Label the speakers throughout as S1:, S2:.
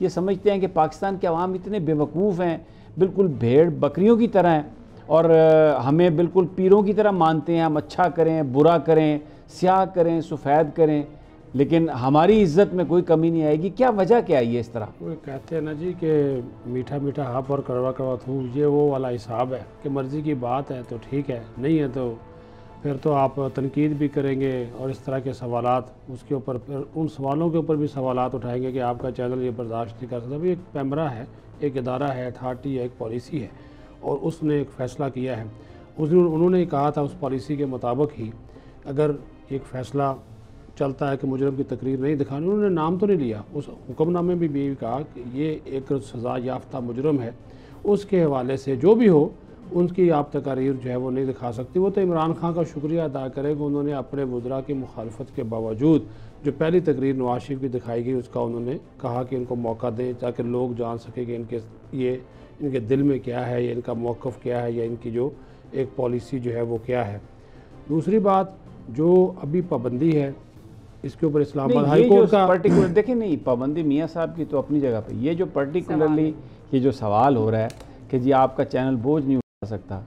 S1: یہ سمجھتے ہیں کہ پاکستان کے عوام اتنے بیوقوف ہیں، بالکل بھیڑ بکریوں کی طرح ہیں، اور ہمیں بالکل پیروں کی طرح مانتے ہیں، ہم اچھا کریں برا کریں، سیاہ کریں سفید کریں، لیکن ہماری عزت میں کوئی کمی نہیں آئے گی۔ کیا وجہ کیا ہے یہ اس طرح؟
S2: وہ کہتے ہیں نا جی کہ میٹھا میٹھا ہاپ اور کڑوا کڑوا تھو، یہ وہ والا حساب ہے کہ مرضی کی بات ہے تو ٹھیک ہے، نہیں ہے تو پھر تو آپ تنقید بھی کریں گے، اور اس طرح کے سوالات اس کے اوپر، پھر ان سوالوں کے اوپر بھی سوالات اٹھائیں گے کہ آپ کا چینل یہ برداشت نہیں کر سکتا۔ ایک پیمرا ہے، ایک ادارہ ہے، اتھارٹی ہے، ایک پالیسی ہے، اور اس نے ایک فیصلہ کیا ہے۔ اس دن انہوں نے کہا تھا اس پالیسی کے مطابق ہی اگر ایک فیصلہ چلتا ہے کہ مجرم کی تقریر نہیں دکھانی، انہوں نے نام تو نہیں لیا، اس حکم نامے میں بھی کہا کہ یہ ایک سزا یافتہ مجرم ہے، اس کے حوالے سے جو بھی ہو ان کی آپ تقاریر جو ہے وہ نہیں دکھا سکتی۔ وہ تو عمران خان کا شکریہ ادا کرے کہ انہوں نے اپنے وزراء کی مخالفت کے باوجود جو پہلی تقریر نواز شریف کی دکھائی گئی اس کا انہوں نے کہا کہ ان کو موقع دیں تاکہ لوگ جان سکیں کہ ان کے دل میں کیا ہے، یا ان کا موقف کیا ہے، یا ان کی جو ایک پالیسی جو ہے وہ کیا ہے۔ دوسری بات جو ابھی پابندی ہے اس کے اوپر اسلام آباد ہائی کورٹ کا
S1: پرٹیکولر دیکھیں، نہیں پابندی میاں صاحب کی تو اپنی جگہ پہ، یہ جو پرٹیکولرلی یہ جو سوال ہو رہا ہے کہ جی آپ کا چینل بوجھ نہیں اٹھا سکتا،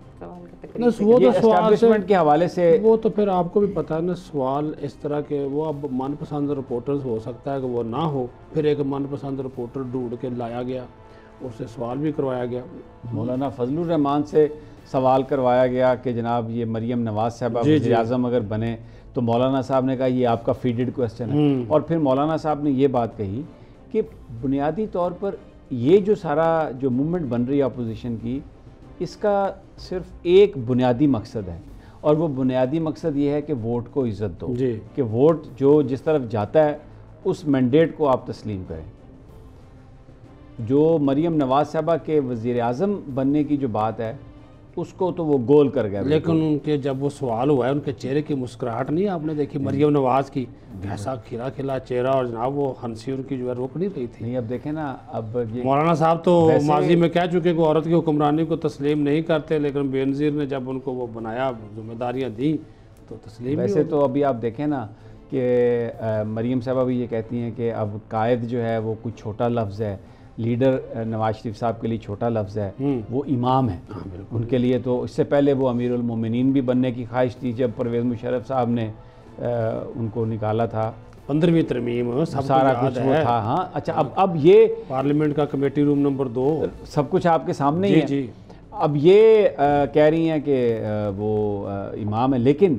S2: وہ تو سوال
S1: کے حوالے سے
S2: وہ تو پھر آپ کو بھی پتہ ہے نا، سوال اس طرح کے وہ اب من پسند رپورٹرز ہو سکتا ہے کہ وہ نہ ہو، پھر ایک من پسند رپورٹر ڈھونڈ کے لایا گیا، اس سے سوال بھی کروایا گیا۔
S1: مولانا فضل الرحمان سے سوال کروایا گیا کہ جناب یہ مریم نواز صاحبہ وزیر اعظم اگر بنے تو مولانا صاحب نے کہا یہ آپ کا فیڈڈ کویسچن ہے، اور پھر مولانا صاحب نے یہ بات کہی کہ بنیادی طور پر یہ جو سارا جو موومنٹ بن رہی ہے اپوزیشن کی، اس کا صرف ایک بنیادی مقصد ہے، اور وہ بنیادی مقصد یہ ہے کہ ووٹ کو عزت دو، کہ ووٹ جو جس طرف جاتا ہے اس مینڈیٹ کو آپ تسلیم کریں۔ جو مریم نواز صاحبہ کے وزیر اعظم بننے کی جو بات ہے اس کو تو وہ گول کر گیا،
S2: لیکن ان کے جب وہ سوال ہوا ہے ان کے چہرے کی مسکراہٹ نہیں آپ نے دیکھی مریم نواز کی، کیسا کھلا کھلا چہرہ، اور جناب وہ ہنسی ان کی جو ہے رک نہیں رہی تھی۔
S1: نہیں اب دیکھیں نا، اب
S2: مولانا صاحب تو ماضی میں کہہ چکے کہ عورت کی حکمرانی کو تسلیم نہیں کرتے، لیکن بینظیر نے جب ان کو وہ بنایا، ذمہ داریاں دیں تو تسلیم۔
S1: ویسے تو ابھی آپ دیکھیں نا کہ مریم صاحبہ بھی یہ کہتی ہیں کہ اب قائد جو ہے وہ کوئی چھوٹا لفظ ہے، لیڈر نواز شریف صاحب کے لیے چھوٹا لفظ ہے، وہ امام ہے ان کے لیے۔ تو اس سے پہلے وہ امیر المومنین بھی بننے کی خواہش تھی جب پرویز مشرف صاحب نے ان کو نکالا تھا،
S2: 15ویں ترمیم
S1: سارا کچھ وہ تھا۔ ہاں اچھا، اب یہ
S2: پارلیمنٹ کا کمیٹی روم نمبر 2
S1: سب کچھ آپ کے سامنے ہی ہے۔ اب یہ کہہ رہی ہیں کہ وہ امام ہے، لیکن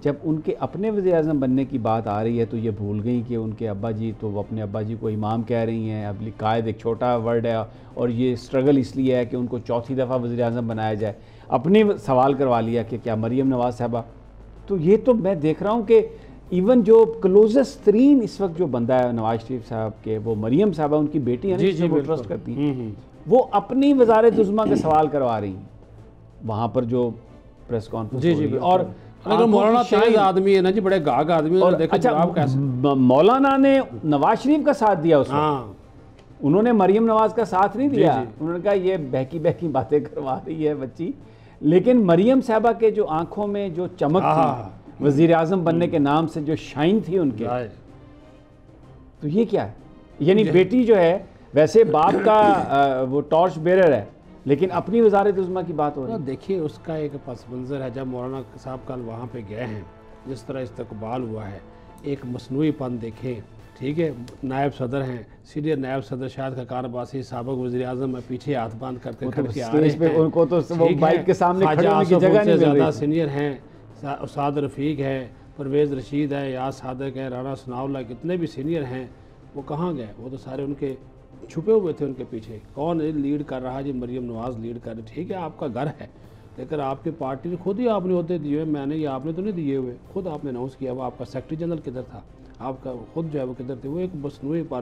S1: جب ان کے اپنے وزیر اعظم بننے کی بات آ رہی ہے تو یہ بھول گئی کہ ان کے ابا جی، تو وہ اپنے ابا جی کو امام کہہ رہی ہیں۔ اب قائد ایک چھوٹا ورڈ ہے، اور یہ سٹرگل اس لیے ہے کہ ان کو چوتھی دفعہ وزیر اعظم بنایا جائے۔ اپنے سوال کروا لیا کہ کیا مریم نواز صاحبہ، تو یہ تو میں دیکھ رہا ہوں کہ ایون جو کلوزسٹ ترین اس وقت جو بندہ ہے نواز شریف صاحب کے، وہ مریم صاحبہ ان کی بیٹی ہیں جس کو ٹرسٹ کرتی ہیں، وہ اپنی وزارت عظمیٰ کے سوال کروا رہی ہیں وہاں پر جو پریس کانفرنس ہو رہی ہے۔ اور
S2: مولانا تیز آدمی ہے نا جی، بڑے گاگ آدمی
S1: ہے۔ مولانا نے نواز شریف کا ساتھ دیا اس وقت، انہوں نے مریم نواز کا ساتھ نہیں دیا، انہوں نے کہا یہ بہکی بہکی باتیں کروا رہی ہے بچی، لیکن مریم صاحبہ کے جو آنکھوں میں جو چمک تھی وزیر اعظم بننے کے نام سے، جو شائن تھی ان کے، تو یہ کیا ہے؟ یعنی بیٹی جو ہے ویسے باپ کا وہ ٹارچ بیرر ہے، لیکن اپنی وزارت عظمیٰ کی بات ہو رہی ہے۔
S2: دیکھیے اس کا ایک پس منظر ہے، جب مولانا صاحب کل وہاں پہ گئے ہیں، جس طرح استقبال ہوا ہے، ایک مصنوعی پن دیکھیں، ٹھیک ہے، نائب صدر ہیں، سینئر نائب صدر شاہد خاقان عباسی سابق وزیر اعظم ہے، پیچھے ہاتھ باندھ کر کے کھڑ کے آ رہے ہیں،
S1: ان کو تو وہ بائک کے سامنے کھڑے ہونے کی جگہ نہیں مل رہی۔
S2: سینئر ہیں، اساد رفیق ہے، پرویز رشید ہے، یاز صادق ہے، رانا ثناء اللہ، کتنے بھی سینئر ہیں، وہ کہاں گئے؟ وہ تو سارے ان کے چھپے ہوئے تھے ان کے پیچھے۔ کون لیڈ کر رہا ہے جی؟ مریم نواز لیڈ کر رہی، ٹھیک ہے آپ کا گھر ہے، لیکن آپ کی پارٹی نے خود ہی آپ نے عہدے دیے ہوئے، میں نے یا آپ نے تو نہیں دیے ہوئے، خود آپ نے اناؤنس کیا ہوا۔ آپ کا سیکرٹری جنرل کدھر تھا؟ آپ کا خود جو ہے وہ کدھر تھے؟ وہ ایک مصنوعی پر،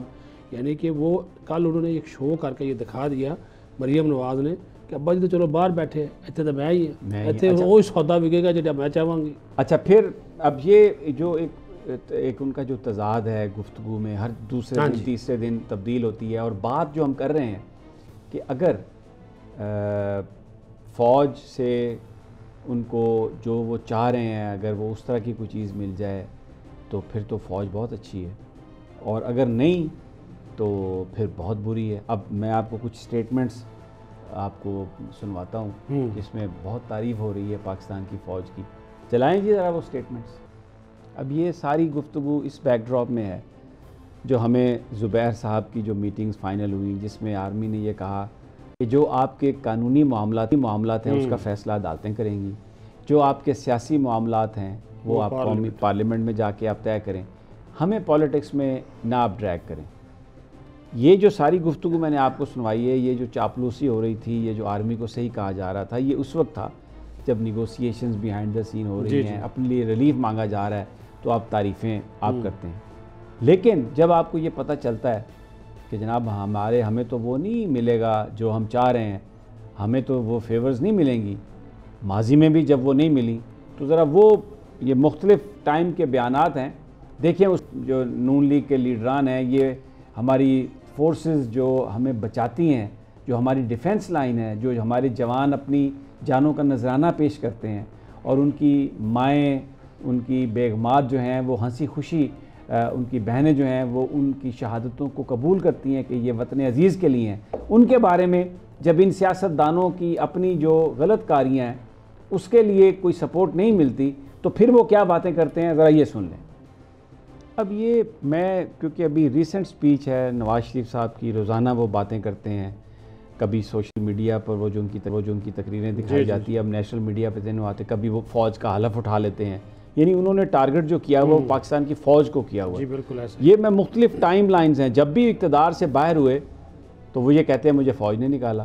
S2: یعنی کہ وہ کل انہوں نے ایک شو کر کے یہ دکھا دیا مریم نواز نے کہ ابا جی تو چلو باہر بیٹھے، اتنے تو میں ہی ہیں، اتنے وہ سودا بکے گا جب میں چاہوں گی۔
S1: اچھا پھر اب یہ جو ایک ان کا جو تضاد ہے گفتگو میں، ہر دوسرے دن تیسرے دن تبدیل ہوتی ہے، اور بات جو ہم کر رہے ہیں کہ اگر فوج سے ان کو جو وہ چاہ رہے ہیں اگر وہ اس طرح کی کوئی چیز مل جائے تو پھر تو فوج بہت اچھی ہے، اور اگر نہیں تو پھر بہت بری ہے. اب میں آپ کو کچھ سٹیٹمنٹس آپ کو سنواتا ہوں جس میں بہت تعریف ہو رہی ہے پاکستان کی فوج کی. چلائیں جی ذرا وہ سٹیٹمنٹس. اب یہ ساری گفتگو اس بیک ڈراپ میں ہے جو ہمیں زبیر صاحب کی جو میٹنگز فائنل ہوئی جس میں آرمی نے یہ کہا کہ جو آپ کے قانونی معاملات ہیں اس کا فیصلہ عدالتیں کریں گی, جو آپ کے سیاسی معاملات ہیں وہ آپ قومی پارلیمنٹ میں جا کے آپ طے کریں, ہمیں پولیٹکس میں نہ آپ ڈریگ کریں. یہ جو ساری گفتگو میں نے آپ کو سنوائی ہے, یہ جو چاپلوسی ہو رہی تھی, یہ جو آرمی کو صحیح کہا جا رہا تھا, یہ اس وقت تھا جب نیگوسیشنز بیہائنڈ دا سین ہو رہی ہیں, اپنے لیے ریلیف مانگا جا رہا ہے تو آپ تعریفیں آپ کرتے ہیں. لیکن جب آپ کو یہ پتہ چلتا ہے کہ جناب ہمیں تو وہ نہیں ملے گا جو ہم چاہ رہے ہیں, ہمیں تو وہ فیورز نہیں ملیں گی, ماضی میں بھی جب وہ نہیں ملی, تو ذرا وہ یہ مختلف ٹائم کے بیانات ہیں. دیکھیں اس جو نون لیگ کے لیڈران ہیں, یہ ہماری فورسز جو ہمیں بچاتی ہیں, جو ہماری ڈیفنس لائن ہے, جو ہمارے جوان اپنی جانوں کا نذرانہ پیش کرتے ہیں اور ان کی مائیں, ان کی بیگمات جو ہیں وہ ہنسی خوشی, ان کی بہنیں جو ہیں وہ ان کی شہادتوں کو قبول کرتی ہیں کہ یہ وطن عزیز کے لیے ہیں, ان کے بارے میں جب ان سیاستدانوں کی اپنی جو غلط کاریاں ہیں اس کے لیے کوئی سپورٹ نہیں ملتی تو پھر وہ کیا باتیں کرتے ہیں, ذرا یہ سن لیں. اب یہ میں کیونکہ ابھی ریسنٹ سپیچ ہے نواز شریف صاحب کی, روزانہ وہ باتیں کرتے ہیں, کبھی سوشل میڈیا پر وہ جو ان کی تقریریں دکھائی جاتی ہے, اب نیشنل میڈیا پہ دن آتے, کبھی وہ فوج کا حلف اٹھا لیتے ہیں. یعنی انہوں نے ٹارگٹ جو کیا وہ پاکستان کی فوج کو کیا ہوا.
S2: جی بالکل ایسا.
S1: یہ میں مختلف ٹائم لائنز ہیں, جب بھی اقتدار سے باہر ہوئے تو وہ یہ کہتے ہیں مجھے فوج نے نکالا,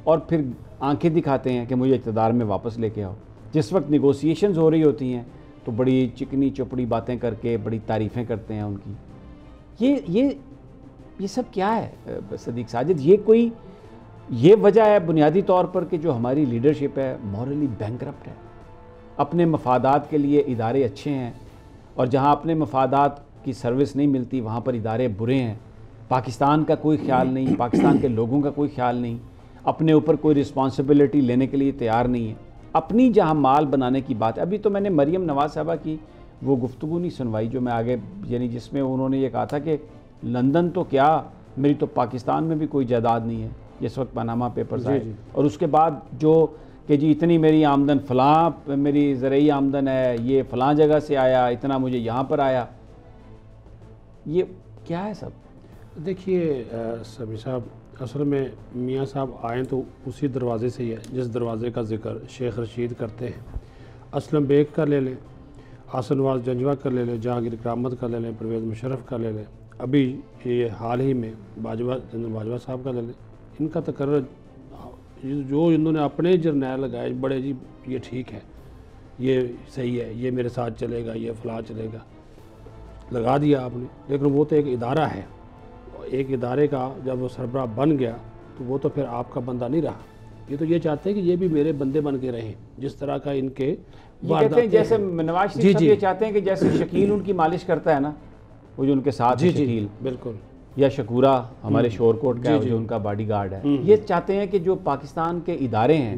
S1: اور پھر آنکھیں دکھاتے ہیں کہ مجھے اقتدار میں واپس لے کے آؤ. جس وقت نیگوسیشنز ہو رہی ہوتی ہیں تو بڑی چکنی چپڑی باتیں کر کے بڑی تعریفیں کرتے ہیں ان کی. یہ سب کیا ہے صدیق ساجد؟ یہ وجہ ہے بنیادی طور پر کہ جو ہماری لیڈرشپ ہے مورلی بینکرپٹ ہے. اپنے مفادات کے لیے ادارے اچھے ہیں, اور جہاں اپنے مفادات کی سروس نہیں ملتی وہاں پر ادارے برے ہیں. پاکستان کا کوئی خیال نہیں, پاکستان کے لوگوں کا کوئی خیال نہیں, اپنے اوپر کوئی رسپانسبلٹی لینے کے لیے تیار نہیں ہے, اپنی جہاں مال بنانے کی بات ہے. ابھی تو میں نے مریم نواز صاحبہ کی وہ گفتگو نہیں سنوائی جو میں آگے, یعنی جس میں انہوں نے یہ کہا تھا کہ لندن تو کیا, میری تو پاکستان میں بھی کوئی جائیداد نہیں ہے جس وقت پاناما پیپرز آئے, اور اس کے بعد جو کہ جی اتنی میری آمدن فلاں میری زرعی آمدن ہے, یہ فلاں جگہ سے آیا, اتنا مجھے یہاں پر آیا. یہ کیا ہے سب؟
S2: دیکھیے سمیع صاحب, اصل میں میاں صاحب آئیں تو اسی دروازے سے ہی ہے جس دروازے کا ذکر شیخ رشید کرتے ہیں. اسلم بیگ کا لے لیں, حسن نواز جنجوہ کا لے لیں, جہانگیر کرامت کا لے لیں, پرویز مشرف کا لے لیں, ابھی یہ حال ہی میں جنرل باجوہ صاحب کا لے لیں. ان کا تقرر جو انہوں نے اپنے جرنیل لگائے, بڑے جی یہ ٹھیک ہے, یہ صحیح ہے, یہ میرے ساتھ چلے گا, یہ فلاں چلے گا, لگا دیا آپ نے. لیکن وہ تو ایک ادارہ ہے, ایک ادارے کا جب وہ سربراہ بن گیا تو وہ تو پھر آپ کا بندہ نہیں رہا. یہ تو یہ چاہتے ہیں کہ یہ بھی میرے بندے بن کے رہیں, جس طرح کا ان کے
S1: کہتے ہیں جیسے نواز شریف صاحب یہ چاہتے ہیں کہ جیسے شکیل ان کی مالش کرتا ہے نا, وہ جو ان کے ساتھ شکیل,
S2: بالکل,
S1: یا شکورہ ہمارے شور کوٹ کا جو ان کا باڈی گارڈ ہے, یہ چاہتے ہیں کہ جو پاکستان کے ادارے ہیں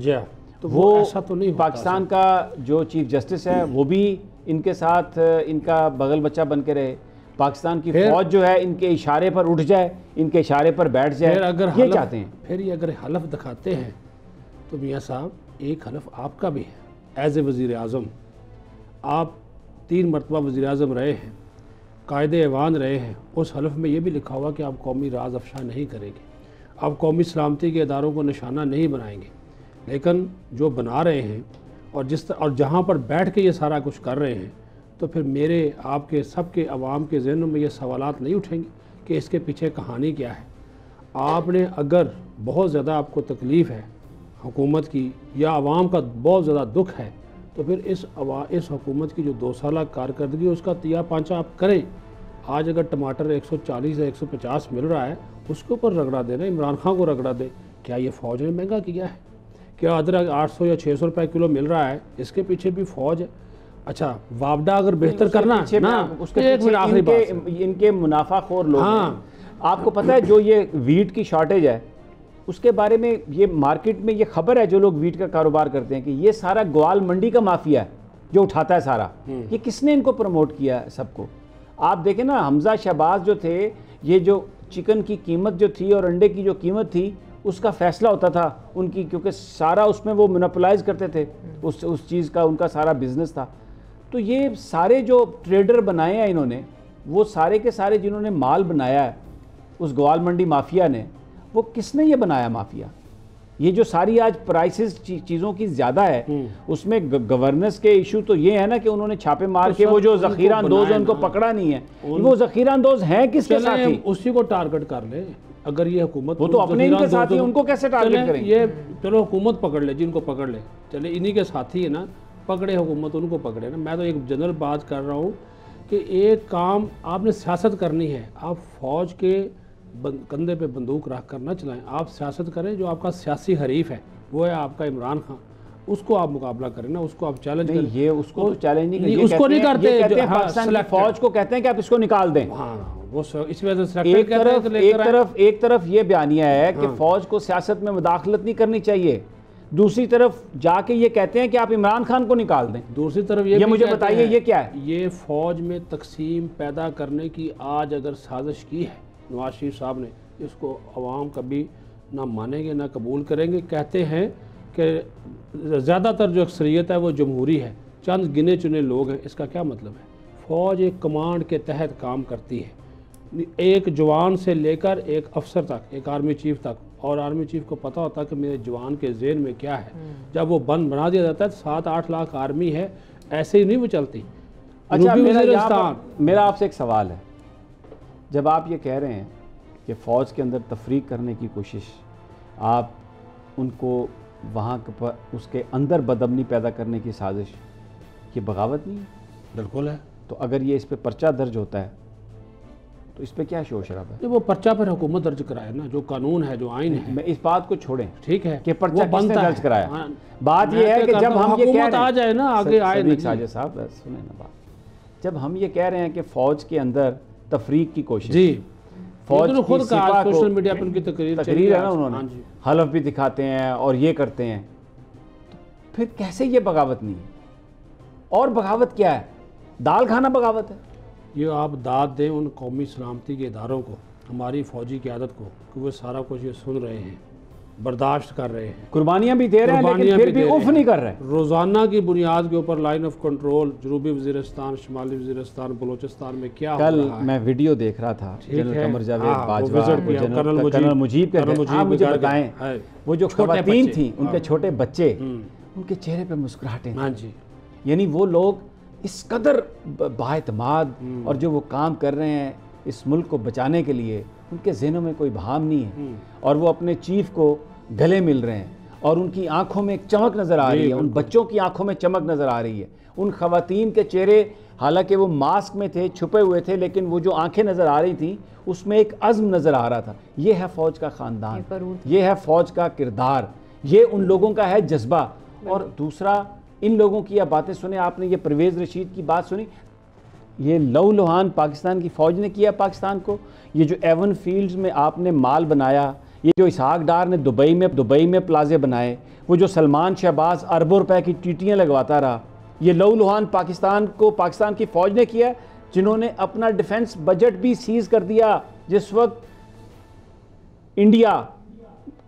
S2: تو
S1: وہ
S2: ایسا تو نہیں,
S1: پاکستان کا جو چیف جسٹس ہے وہ بھی ان کے ساتھ ان کا بغل بچہ بن کے رہے, پاکستان کی فوج جو ہے ان کے اشارے پر اٹھ جائے, ان کے اشارے پر بیٹھ جائے, یہ چاہتے ہیں.
S2: پھر یہ اگر حلف دکھاتے ہیں تو میاں صاحب ایک حلف آپ کا بھی ہے ایز اے وزیر اعظم. آپ 3 مرتبہ وزیر اعظم رہے ہیں, قائد ایوان رہے ہیں. اس حلف میں یہ بھی لکھا ہوا کہ آپ قومی راز افشا نہیں کریں گے, آپ قومی سلامتی کے اداروں کو نشانہ نہیں بنائیں گے. لیکن جو بنا رہے ہیں اور جہاں پر بیٹھ کے یہ سارا کچھ کر رہے ہیں, تو پھر میرے آپ کے سب کے عوام کے ذہنوں میں یہ سوالات نہیں اٹھیں گے کہ اس کے پیچھے کہانی کیا ہے. آپ نے اگر بہت زیادہ آپ کو تکلیف ہے حکومت کی یا عوام کا بہت زیادہ دکھ ہے, تو پھر اس حکومت کی جو 2 سالہ کارکردگی اس کا تیا پانچا آپ کریں. آج اگر ٹماٹر 140 یا 150 مل رہا ہے, اس کے اوپر رگڑا دے رہے ہیں, عمران خان کو رگڑا دے. کیا یہ فوج نے مہنگا کیا ہے؟ کیا ادرک 800 یا 600 روپے کلو مل رہا ہے, اس کے پیچھے بھی فوج ہے. اچھا وابڈا اگر بہتر کرنا
S1: ان کے منافع خور لوگ ہیں. آپ کو پتہ ہے جو یہ ویٹ کی شارٹیج ہے اس کے بارے میں یہ مارکیٹ میں یہ خبر ہے, جو لوگ ویٹ کا کاروبار کرتے ہیں, کہ یہ سارا گوال منڈی کا مافیا ہے جو اٹھاتا ہے سارا. یہ کس نے ان کو پروموٹ کیا ہے سب کو؟ آپ دیکھیں نا, حمزہ شہباز جو تھے, یہ جو چکن کی قیمت جو تھی اور انڈے کی جو قیمت تھی اس کا فیصلہ ہوتا تھا ان کی، کیونکہ سارا اس میں وہ مونوپلائز کرتے تھے اس چیز کا، ان کا سارا بزنس تھا. تو یہ سارے جو ٹریڈر بنائے ہیں انہوں نے، وہ سارے کے سارے جنہوں نے مال بنایا ہے اس گوال منڈی مافیا نے، وہ کس نے یہ بنایا مافیا؟ یہ جو ساری آج پرائسز چیزوں کی زیادہ ہے، اس میں گورننس کے ایشو تو یہ ہے نا کہ انہوں نے چھاپے مار کے وہ جو ذخیرہ اندوز ہیں ان کو پکڑا نہیں ہے. وہ ذخیرہ اندوز ہیں کس کے ساتھ ہی؟
S2: اسی کو ٹارگٹ کر لیں. اگر یہ حکومت،
S1: وہ تو اپنے ان کے ساتھی ہیں، ان کو کیسے ٹارگٹ کریں؟
S2: یہ چلو حکومت پکڑ لے، جن کو پکڑ لے، چلے انہی کے ساتھی ہے نا، پکڑے حکومت ان کو پکڑے نا. میں تو ایک جنرل بات کر رہا ہوں کہ ایک کام آپ نے سیاست کرنی ہے، آپ فوج کے کندھے پہ بندوق رکھ کر نہ چلائیں. آپ سیاست کریں. جو آپ کا سیاسی حریف ہے وہ ہے آپ کا عمران خان، اس کو آپ مقابلہ کریں نا، اس کو آپ چیلنج کریں.
S1: یہ اس کو چیلنج نہیں کرتے،
S2: اس کو نہیں کرتے.
S1: پاکستان کی فوج کو کہتے ہیں کہ آپ اس کو نکال دیں.
S2: ہاں وہ اس وجہ سے
S1: ایک طرف یہ بیانیہ ہے کہ فوج کو سیاست میں مداخلت نہیں کرنی چاہیے، دوسری طرف جا کے یہ کہتے ہیں کہ آپ عمران خان کو نکال دیں.
S2: دوسری طرف یہ
S1: مجھے بتائیے یہ کیا ہے؟
S2: یہ فوج میں تقسیم پیدا کرنے کی آج اگر سازش کی ہے نواز شریف صاحب نے، اس کو عوام کبھی نہ مانیں گے نہ قبول کریں گے. کہتے ہیں کہ زیادہ تر جو اکثریت ہے وہ جمہوری ہے، چند گنے چنے لوگ ہیں. اس کا کیا مطلب ہے؟ فوج ایک کمانڈ کے تحت کام کرتی ہے، ایک جوان سے لے کر ایک افسر تک، ایک آرمی چیف تک. اور آرمی چیف کو پتہ ہوتا ہے کہ میرے جوان کے ذہن میں کیا ہے. جب وہ بند بنا دیا جاتا ہے، 7-8 لاکھ آرمی ہے، ایسے ہی نہیں وہ چلتی.
S1: اچھا میرا آپ سے ایک سوال ہے. جب آپ یہ کہہ رہے ہیں کہ فوج کے اندر تفریق کرنے کی کوشش، آپ ان کو وہاں اس کے اندر بدامنی پیدا کرنے کی سازش، یہ بغاوت نہیں ہے؟
S2: بالکل ہے.
S1: تو اگر یہ اس پہ پرچہ درج ہوتا ہے تو اس پہ کیا شور شرابہ ہے؟
S2: وہ پرچہ پر حکومت درج کرائے نا، جو قانون ہے، جو آئین ہے.
S1: میں اس بات کو چھوڑیں،
S2: ٹھیک ہے
S1: کہ پرچہ کس نے درج کرایا. بات یہ ہے کہ جب ہم یہ کہہ رہے ہیں،
S2: آ جائے نا آگے آئے
S1: صدیق ساجد صاحب سنیں نا بات، جب ہم یہ کہہ رہے ہیں کہ فوج کے اندر تفریق کی کوشش،
S2: جی
S1: فوج
S2: خود کا سوشل میڈیا پر ان کی تقریر
S1: ہے نا، انہوں نے حلف بھی دکھاتے ہیں اور یہ کرتے ہیں، تو پھر کیسے یہ بغاوت نہیں ہے؟ اور بغاوت کیا ہے؟ دال کھانا بغاوت ہے؟
S2: یہ آپ داد دیں ان قومی سلامتی کے اداروں کو، ہماری فوجی قیادت کو، کہ وہ سارا کچھ یہ سن رہے ہیں، برداشت کر رہے ہیں،
S1: قربانیاں بھی دے رہے ہیں، لیکن پھر بھی اف نہیں کر رہے.
S2: روزانہ کی بنیاد کے اوپر لائن آف کنٹرول جنوبی وزیرستان، شمالی وزیرستان، بلوچستان میں کیا ہو رہا ہے.
S1: کل میں ویڈیو دیکھ رہا تھا جنرل قمر جاوید باجوہ، کرنل مجیب کے. آپ مجھے بتائیں وہ جو خواتین تھیں، ان کے چھوٹے بچے، ان کے چہرے پہ مسکراہٹیں، یعنی وہ لوگ اس قدر بااعتماد اور جو وہ کام کر رہے ہیں اس ملک کو بچانے کے لیے، ان کے ذہنوں میں کوئی بہام نہیں ہے، اور وہ اپنے چیف کو گلے مل رہے ہیں، اور ان کی آنکھوں میں ایک چمک نظر آ رہی ہے، ان بچوں کی آنکھوں میں چمک نظر آ رہی ہے. ان خواتین کے چہرے حالانکہ وہ ماسک میں تھے، چھپے ہوئے تھے، لیکن وہ جو آنکھیں نظر آ رہی تھیں اس میں ایک عزم نظر آ رہا تھا. یہ ہے فوج کا خاندان، یہ ہے فوج کا کردار، یہ ان لوگوں کا ہے جذبہ. اور دوسرا، ان لوگوں کی یہ باتیں سنیں، آپ نے یہ پرویز رشید کی بات سنی، یہ لو لوہان پاکستان کی فوج نے کیا پاکستان کو. یہ جو ایون فیلڈز میں آپ نے مال بنایا، یہ جو اسحاق ڈار نے دبئی میں پلازے بنائے، وہ جو سلمان شہباز اربوں روپے کی ٹیٹیاں لگواتا رہا، یہ لو لوہان پاکستان کی فوج نے کیا، جنہوں نے اپنا ڈیفنس بجٹ بھی سیز کر دیا. جس وقت انڈیا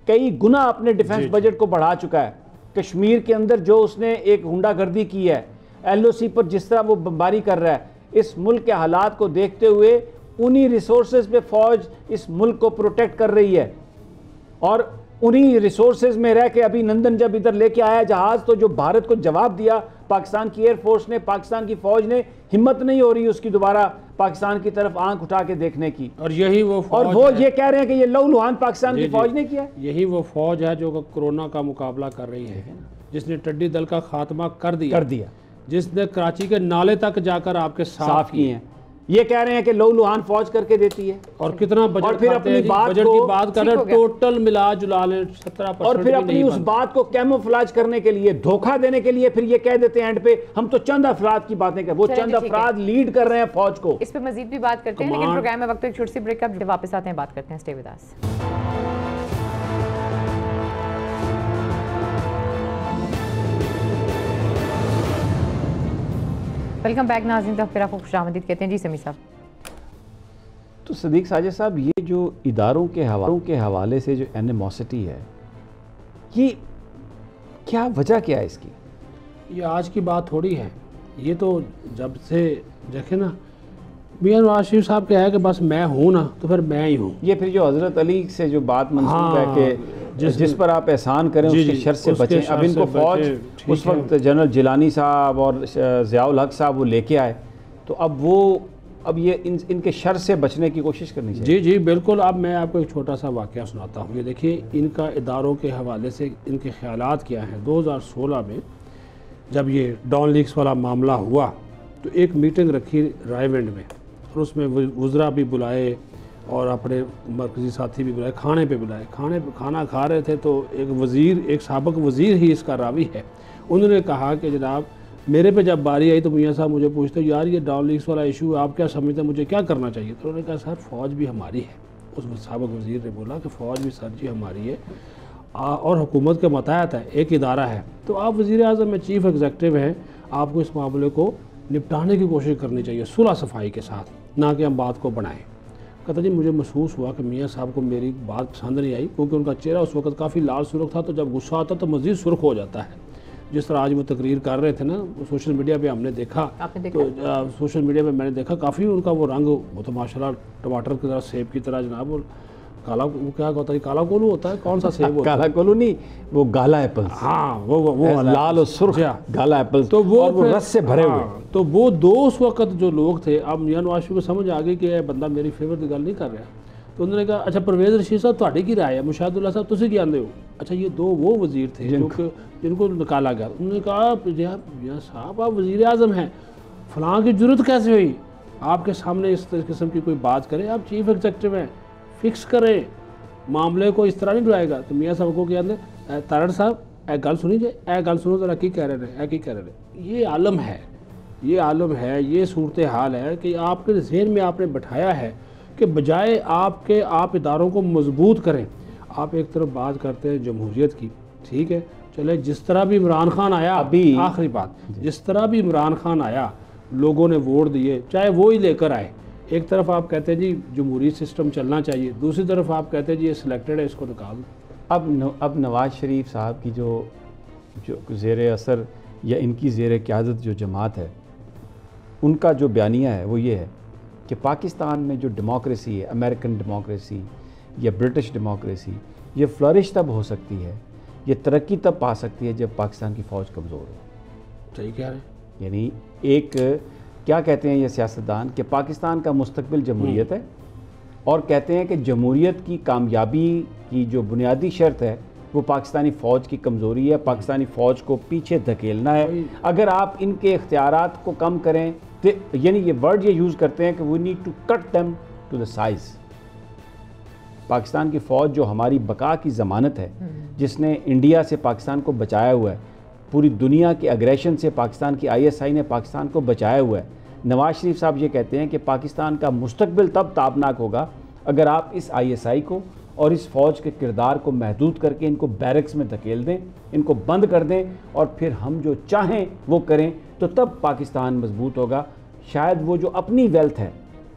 S1: کئی گنا اپنے ڈیفنس بجٹ کو بڑھا چکا ہے. کشمیر کے اندر جو اس نے ایک غنڈہ گردی کی ہے، ایل او سی پر جس طرح وہ بمباری کر رہا ہے، اس ملک کے حالات کو دیکھتے ہوئے انہی ریسورسز پہ فوج اس ملک کو پروٹیکٹ کر رہی ہے. اور انہی ریسورسز میں رہ کے ابھی نندن جب ادھر لے کے آیا جہاز، تو جو بھارت کو جواب دیا پاکستان کی ایئر فورس نے، پاکستان کی فوج نے، ہمت نہیں ہو رہی اس کی دوبارہ پاکستان کی طرف آنکھ اٹھا کے دیکھنے کی.
S2: اور یہی وہ فوج،
S1: اور وہ یہ کہہ رہے ہیں کہ یہ لو لوہان پاکستان کی فوج نے کیا.
S2: یہی وہ فوج ہے جو کرونا کا مقابلہ کر رہی ہے، جس نے ٹڈی دل کا خاتمہ کر دیا، جس نے کراچی کے نالے تک جا کر آپ کے صاف کیے ہیں.
S1: یہ کہہ رہے ہیں کہ لو لوہان فوج کر کے دیتی ہے.
S2: اور کتنا بجٹ کی بات کر رہے ہیں، ٹوٹل ملا جلا لیں 17%.
S1: اور پھر اپنی اس بات کو کیموفلاج کرنے کے لیے، دھوکہ دینے کے لیے پھر یہ کہہ دیتے ہیں اینڈ پہ ہم تو چند افراد کی باتیں کریں. وہ چند افراد لیڈ کر رہے ہیں فوج کو.
S3: اس پہ مزید بھی بات کرتے ہیں، لیکن پروگرام میں وقت ایک چھوٹی سی بریک کا، واپس آتے ہیں، بات کرتے ہیں. Stay with us. Welcome back ناظرین. تو پھر آپ کو خوش آمدید کہتے ہیں. جی سمیع صاحب.
S1: تو صدیق ساجد صاحب یہ جو اداروں کے حوالے سے جو اینیموسٹی ہے یہ کیا وجہ کیا ہے اس کی؟
S2: یہ آج کی بات تھوڑی ہے، یہ تو جب سے دیکھیں نا میاں نواز شریف صاحب کہا ہے کہ بس میں ہوں نا تو پھر میں ہی ہوں.
S1: یہ پھر جو حضرت علی سے جو بات منسوب ہے کہ جس پر آپ احسان کریں اس کے شر سے بچیں، اب ان کو فوج اس وقت جنرل جیلانی صاحب اور ضیاء الحق صاحب وہ لے کے آئے، تو اب یہ ان کے شر سے بچنے کی کوشش کرنی چاہیے.
S2: جی بالکل. اب میں آپ کو ایک چھوٹا سا واقعہ سناتا ہوں. یہ دیکھیے ان کا اداروں کے حوالے سے ان کے خیالات کیا ہیں. 2016 میں جب یہ ڈان لیکس والا معاملہ ہوا تو ایک میٹنگ رکھی رائے ونڈ میں، اور اس میں وزراء بھی بلائے اور اپنے مرکزی ساتھی بھی بلائے، کھانے پہ بلائے. کھانا کھا رہے تھے تو ایک سابق وزیر ہی اس کا راوی ہے، انہوں نے کہا کہ جناب میرے پہ جب باری آئی تو میاں صاحب مجھے پوچھتے یار یہ ڈان لیکس والا ایشو آپ کیا سمجھتے ہیں، مجھے کیا کرنا چاہیے؟ تو انہوں نے کہا سر فوج بھی ہماری ہے. اس سابق وزیر نے بولا کہ فوج بھی سر جی ہماری ہے اور حکومت کے ماتحت ہے، ایک ادارہ ہے، تو آپ وزیر اعظم میں چیف ایگزیکٹو ہیں، آپ کو اس معاملے کو نپٹانے کی کوشش کرنی چاہیے صلح صفائی کے ساتھ، نہ کہ ہم بات کو بڑھائیں. کہتا جی مجھے محسوس ہوا کہ میاں صاحب کو میری بات پسند نہیں آئی، کیونکہ ان کا چہرہ اس وقت کافی لال سرخ تھا، تو جب غصہ آتا تو مزید سرخ ہو جاتا ہے. جس طرح آج وہ تقریر کر رہے تھے نا سوشل میڈیا پہ ہم نے دیکھا، تو سوشل میڈیا پہ میں نے دیکھا کافی ان کا وہ رنگ، وہ تو ماشاءاللہ ٹماٹر کی طرح، سیب کی طرح جناب. اور کالا وہ کیا ہوتا ہے، کالا کولو ہوتا ہے، کون سا سیب ہوتا ہے؟
S1: کالا کولو نہیں، وہ گالا ایپل.
S2: ہاں وہ
S1: لال اور سرخ گالا ایپل،
S2: تو وہ
S1: رس سے بھرے ہوئے.
S2: تو وہ اس وقت جو لوگ تھے، اب میاں نواز شریف کو سمجھ آ گئی کہ یہ بندہ میری فیور کی گل نہیں کر رہا، تو انہوں نے کہا اچھا پرویز رشید صاحب تھوڑی کی رائے ہے، مشاہد اللہ صاحب تسی کی آندے ہو؟ اچھا یہ دو وہ وزیر تھے جن کو نکالا گیا. انہوں نے کہا میاں صاحب آپ وزیر اعظم ہیں، فلاں کی جرت کیسے ہوئی آپ کے سامنے اس قسم کی کوئی بات کریں؟ آپ چیف ایگزیکٹو ہیں، فکس کریں معاملے کو، اس طرح نہیں ڈرائے گا. تو میاں صاحب کو کیا آندے تارڑ صاحب اے گل سنی جائے، اے گل سنو ذرا کی کہہ رہے ہیں، کی کہہ رہے ہیں. یہ عالم ہے، یہ صورتحال ہے کہ آپ کے ذہن میں آپ نے بٹھایا ہے کہ بجائے آپ اداروں کو مضبوط کریں، آپ ایک طرف بات کرتے ہیں جمہوریت کی. ٹھیک ہے چلے، جس طرح بھی عمران خان آیا، آخری بات، جس طرح بھی عمران خان آیا لوگوں نے ووٹ دیے، چاہے وہ ہی لے کر آئے. ایک طرف آپ کہتے ہیں جی جمہوری سسٹم چلنا چاہیے، دوسری طرف آپ کہتے ہیں جی یہ سلیکٹڈ ہے، اس کو نکال دو.
S1: اب نواز شریف صاحب کی جو زیر اثر یا ان کی زیر قیادت جو جماعت ہے، ان کا جو بیانیہ ہے وہ یہ ہے کہ پاکستان میں جو ڈیموکریسی ہے، امریکن ڈیموکریسی یا برٹش ڈیموکریسی، یہ فلرش تب ہو سکتی ہے، یہ ترقی تب پا سکتی ہے جب پاکستان کی فوج کمزور ہو.
S2: صحیح کہہ رہے ہیں.
S1: یعنی ایک کیا کہتے ہیں یہ سیاستدان کہ پاکستان کا مستقبل جمہوریت ہے، اور کہتے ہیں کہ جمہوریت کی کامیابی کی جو بنیادی شرط ہے وہ پاکستانی فوج کی کمزوری ہے، پاکستانی فوج کو پیچھے دھکیلنا ہے. اگر آپ ان کے اختیارات کو کم کریں تو یعنی یہ ورڈ یہ یوز کرتے ہیں کہ we need to cut them to the size. Pakistan کی فوج جو ہماری بقا کی ضمانت ہے، جس نے انڈیا سے پاکستان کو بچایا ہوا ہے، پوری دنیا کے اگریشن سے پاکستان کی ISI نے پاکستان کو بچایا ہوا ہے. نواز شریف صاحب یہ کہتے ہیں کہ پاکستان کا مستقبل تب تابناک ہوگا اگر آپ اس ISI کو اور اس فوج کے کردار کو محدود کر کے ان کو بیرکس میں دھکیل دیں، ان کو بند کر دیں، اور پھر ہم جو چاہیں وہ کریں، تو تب پاکستان مضبوط ہوگا. شاید وہ جو اپنی ویلتھ ہے،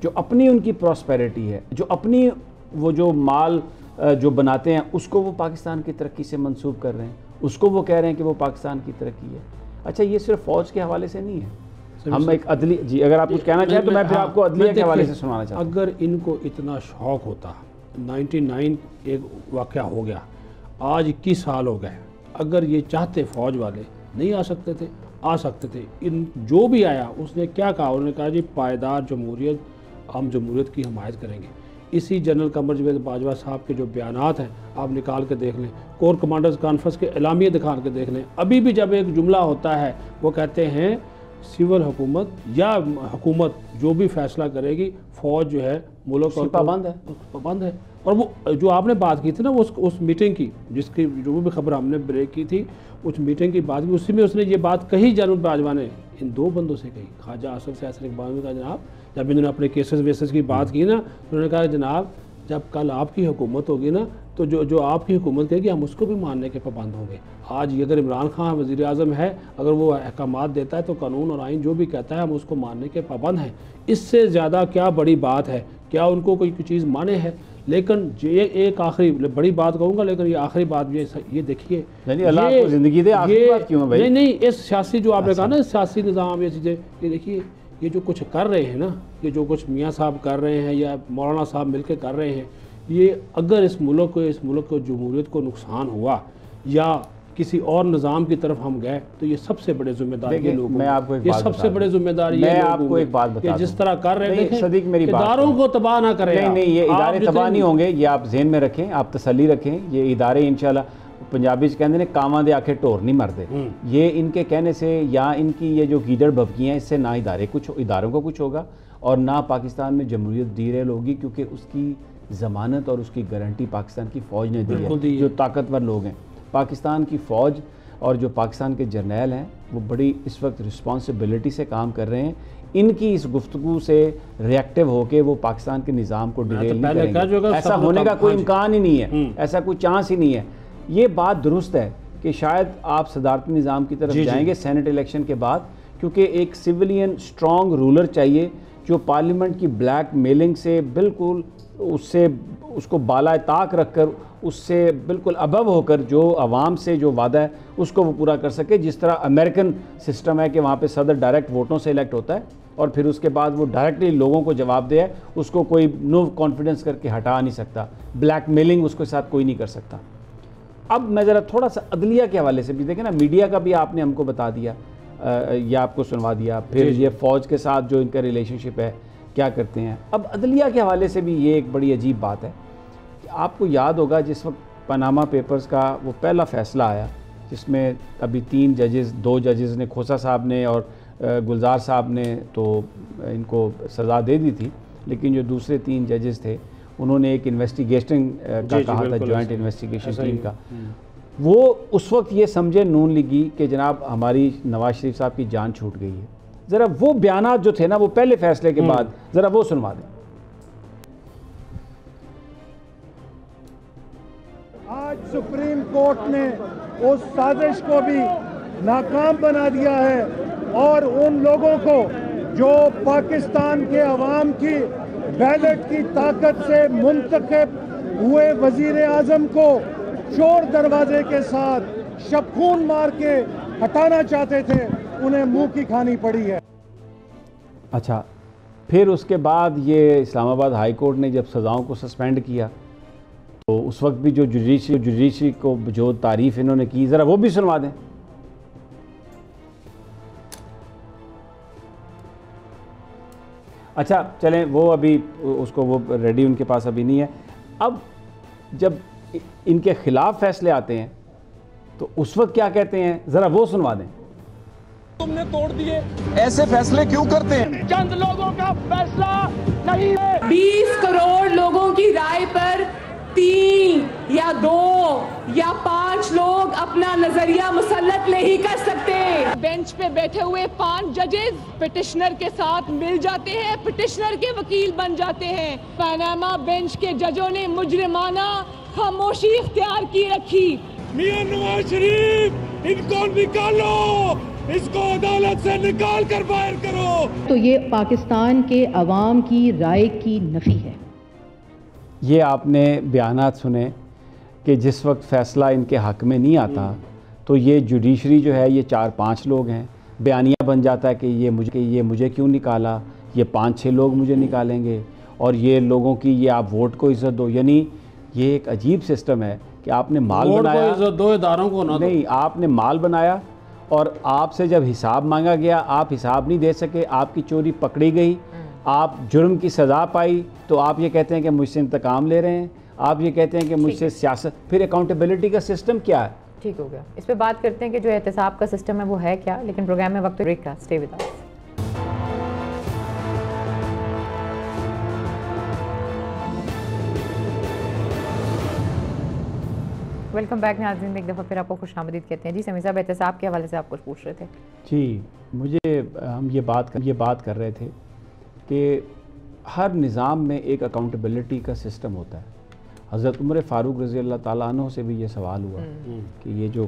S1: جو اپنی ان کی پراسپیرٹی ہے، جو اپنی وہ جو مال جو بناتے ہیں، اس کو وہ پاکستان کی ترقی سے منسوب کر رہے ہیں، اس کو وہ کہہ رہے ہیں کہ وہ پاکستان کی ترقی ہے. اچھا یہ صرف فوج کے حوالے سے نہیں ہے، ہم ایک عدلی جی اگر آپ کچھ کہنا چاہیں تو میں پھر آپ کو عدلیہ کے حوالے سے سنانا چاہتا ہوں.
S2: اگر ان کو اتنا شوق ہوتا، 99 ایک واقعہ ہو گیا، آج 21 سال ہو گئے، اگر یہ چاہتے فوج والے نہیں آ سکتے تھے، آ سکتے تھے. جو بھی آیا اس نے کیا کہا؟ انہوں نے کہا جی پائیدار جمہوریت، ہم جمہوریت کی حمایت کریں گے. اسی جنرل قمر جاوید باجوہ صاحب کے جو بیانات ہیں آپ نکال کے دیکھ لیں، کور کمانڈرز کانفرنس کے اعلامیے دکھا کے دیکھ لیں. ابھی بھی جب ایک جملہ ہوتا ہے وہ کہتے ہیں سول حکومت یا حکومت جو بھی فیصلہ کرے گی، فوج جو ہے ملک اور پابند ہے. اور وہ جو آپ نے بات کی تھی نا اس میٹنگ کی، جس کی جو بھی خبر ہم نے بریک کی تھی، اس میٹنگ کی بات کی، اسی میں اس نے یہ بات کہی جنرل باجوہ نے، ان دو بندوں سے کہی، خواجہ آصف سے احسن اقبال نے کہا جناب جب انہوں نے اپنے کیسز ویسز کی بات کی نا، انہوں نے کہا جناب جب کل آپ کی حکومت ہوگی نا تو جو آپ کی حکومت کہے گی ہم اس کو بھی ماننے کے پابند ہوں گے. آج اگر عمران خان وزیر اعظم ہے, اگر وہ احکامات دیتا ہے تو قانون اور آئین جو بھی کہتا ہے ہم اس کو ماننے کے پابند ہیں. اس سے زیادہ کیا بڑی بات ہے؟ کیا ان کو کوئی چیز مانے ہے؟ لیکن یہ ایک آخری بڑی بات کہوں گا, لیکن یہ آخری بات یہ دیکھیے,
S1: اللہ آپ کو زندگی دے, آخری بات کیوں ہے بھائی؟
S2: نہیں اس سیاسی جو آپ نے کہا نا سیاسی نظام, یہ چیزیں, یہ دیکھیے یہ جو کچھ کر رہے ہیں نا, یہ جو کچھ میاں صاحب کر رہے ہیں یا مولانا صاحب مل کے کر رہے ہیں, یہ اگر اس ملک کو جمہوریت کو نقصان ہوا یا کسی اور نظام کی طرف ہم گئے تو یہ سب سے بڑے ذمہ دار یہ لوگ,
S1: میں آپ کو ایک
S2: یہ
S1: بات
S2: سب سے بڑے ذمہ دار یہ
S1: آپ کو ایک بات بتا
S2: کہ جس طرح کر رہے ہیں
S1: صدیق میری بات,
S2: اداروں کو تباہ نہ کریں.
S1: نہیں یہ ادارے تباہ نہیں ہوں گے, یہ آپ ذہن میں رکھیں, آپ تسلی رکھیں. یہ ادارے انشاءاللہ پنجابی سے کہتے ہیں کاماں دے آکھے ٹور نہیں مرتے. یہ ان کے کہنے سے یا ان کی یہ جو گیدڑ بھبکیاں ہیں اس سے نہ اداروں کو کچھ ہوگا اور نہ پاکستان میں جمہوریت دی رہے ہوگی, کیونکہ اس کی ضمانت اور اس کی گارنٹی پاکستان کی فوج نے دی ہے. جو طاقتور لوگ ہیں پاکستان کی فوج اور جو پاکستان کے جرنیل ہیں وہ بڑی اس وقت رسپانسبلٹی سے کام کر رہے ہیں. ان کی اس گفتگو سے ریئیکٹیو ہو کے وہ پاکستان کے نظام کو ڈیریل نہیں کریں گے. ایسا ہونے کا کوئی امکان ہی نہیں ہے, ایسا کوئی چانس ہی نہیں ہے. یہ بات درست ہے کہ شاید آپ صدارتی نظام کی طرف جائیں گے سینٹ الیکشن کے بعد, کیونکہ ایک سیولین اسٹرانگ رولر چاہیے جو پارلیمنٹ کی بلیک میلنگ سے بالکل اس کو بالائے طاق رکھ کر اس سے بالکل ابو ہو کر جو عوام سے جو وعدہ ہے اس کو وہ پورا کر سکے. جس طرح امریکن سسٹم ہے کہ وہاں پہ صدر ڈائریکٹ ووٹوں سے الیکٹ ہوتا ہے اور پھر اس کے بعد وہ ڈائریکٹلی لوگوں کو جواب دے ہے, اس کو کوئی نو کانفیڈنس کر کے ہٹا نہیں سکتا, بلیک میلنگ اس کے ساتھ کوئی نہیں کر سکتا. اب میں ذرا تھوڑا سا عدلیہ کے حوالے سے بھی دیکھیں نا, میڈیا کا بھی آپ نے ہم کو بتا دیا یا آپ کو سنوا دیا, پھر یہ فوج کے ساتھ جو ان کا ریلیشن شپ ہے کیا کرتے ہیں. اب عدلیہ کے حوالے سے بھی یہ ایک بڑی عجیب بات ہے کہ آپ کو یاد ہوگا جس وقت پاناما پیپرز کا وہ پہلا فیصلہ آیا جس میں ابھی 2 ججز نے, کھوسا صاحب نے اور گلزار صاحب نے تو ان کو سزا دے دی تھی, لیکن جو دوسرے 3 ججز تھے انہوں نے ایک انویسٹیگیشن کا کہا تھا, جوائنٹ انویسٹیگیشن ٹیم کا. وہ اس وقت یہ سمجھے نون لیگی کہ جناب ہماری نواز شریف صاحب کی جان چھوٹ گئی ہے. ذرا وہ بیانات جو تھے نا وہ پہلے فیصلے کے بعد ذرا وہ سنوا دیں.
S4: آج سپریم کورٹ نے اس سازش کو بھی ناکام بنا دیا ہے اور ان لوگوں کو جو پاکستان کے عوام کی بیلٹ کی طاقت سے منتخب ہوئے وزیر اعظم کو چور دروازے کے ساتھ شبخون مار کے ہٹانا چاہتے تھے, انہیں منہ کی کھانی پڑی ہے.
S1: اچھا, پھر اس کے بعد یہ اسلام آباد ہائی کورٹ نے جب سزاؤں کو سسپینڈ کیا تو اس وقت بھی جو جوڈیشری کو جو تعریف انہوں نے کی ذرا وہ بھی سنوا دیں. اچھا چلیں, وہ ابھی اس کو وہ ریڈی ان کے پاس ابھی نہیں ہے. اب جب ان کے خلاف فیصلے آتے ہیں تو اس وقت کیا کہتے ہیں ذرا وہ سنوا دیں.
S5: تم نے توڑ دیے, ایسے فیصلے کیوں کرتے ہیں؟ چند لوگوں کا فیصلہ نہیں ہے.
S6: 20 کروڑ لوگوں کی رائے پر 3 یا 2 یا 5 لوگ اپنا نظریہ مسلط نہیں کر سکتے.
S7: بینچ پہ بیٹھے ہوئے 5 ججز پٹیشنر کے ساتھ مل جاتے ہیں, پٹیشنر کے وکیل بن جاتے ہیں. پاناما بینچ کے ججوں نے مجرمانہ خاموشی اختیار کی رکھی.
S5: میاں نواز شریف ان کو نکالو, اس کو عدالت سے نکال کر باہر کرو.
S8: تو یہ پاکستان کے عوام کی رائے کی نفی ہے.
S1: یہ آپ نے بیانات سنے کہ جس وقت فیصلہ ان کے حق میں نہیں آتا تو یہ جوڈیشری جو ہے یہ 4-5 لوگ ہیں, بیانیہ بن جاتا ہے کہ یہ مجھے کیوں نکالا, یہ 5-6 لوگ مجھے نکالیں گے اور یہ لوگوں کی یہ آپ ووٹ کو عزت دو. یعنی یہ ایک عجیب سسٹم ہے کہ آپ نے مال بنایا,
S2: عزت دو اداروں کو نہ
S1: نہیں, آپ نے مال بنایا اور آپ سے جب حساب مانگا گیا آپ حساب نہیں دے سکے, آپ کی چوری پکڑی گئی, آپ جرم کی سزا پائی تو آپ یہ کہتے ہیں کہ مجھ سے انتقام لے رہے ہیں, آپ یہ کہتے ہیں کہ مجھ سے سیاست. پھر اکاؤنٹیبلٹی کا سسٹم کیا ہے؟
S3: ٹھیک ہو گیا, اس پہ بات کرتے ہیں کہ جو احتساب کا سسٹم ہے وہ ہے کیا, لیکن پروگرام میں وقت بریک کا. Stay with us. Welcome back ناظرین, ایک دفعہ پھر آپ کو خوش آمدید کہتے ہیں. جی سمیع صاحب, احتساب کے حوالے سے آپ کچھ پوچھ رہے تھے.
S1: جی, ہم یہ بات کر رہے تھے کہ ہر نظام میں ایک اکاؤنٹیبلٹی کا سسٹم ہوتا ہے. حضرت عمر فاروق رضی اللہ تعالیٰ عنہ سے بھی یہ سوال ہوا کہ یہ جو